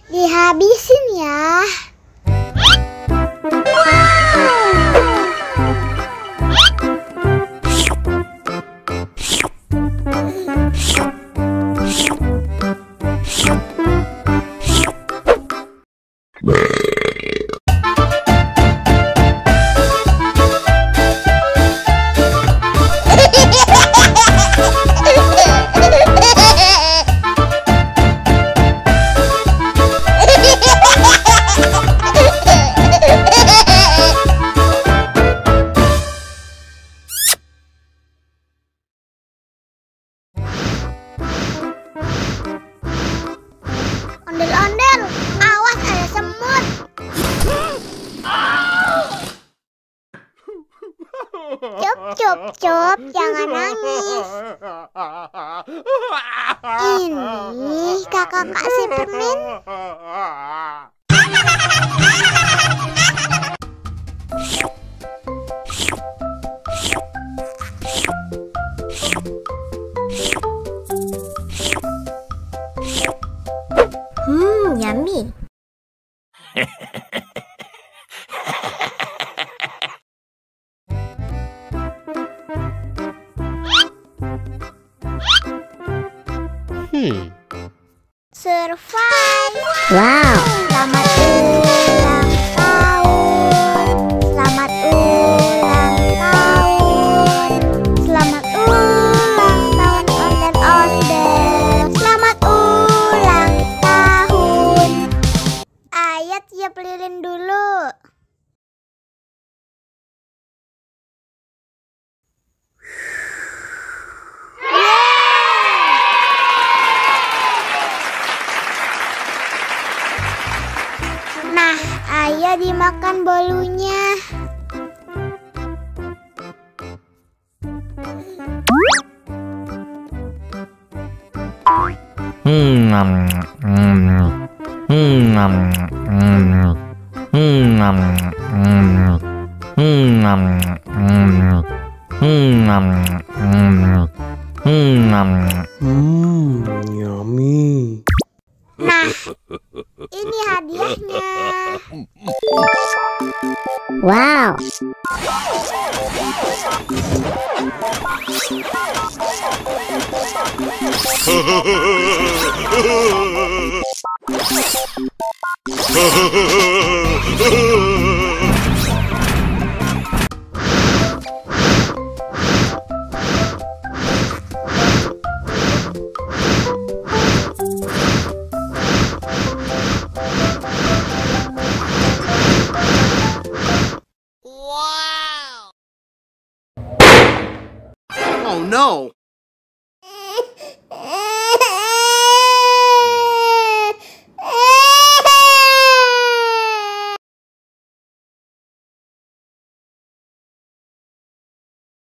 Dihabisin ya. Ondel-ondel, awas ada semut. Cup, jangan nangis. Ini kakak kasih permen. Yummy. Survive. Wow. Selamat ulang tahun. Selamat ulang tahun. Selamat ulang tahun ondel-ondel. Selamat ulang tahun. Ayat tiup lilin dulu. Nah, ayo dimakan bolunya. Yummy. Nah, ini hadiahnya. Wow. Oh no!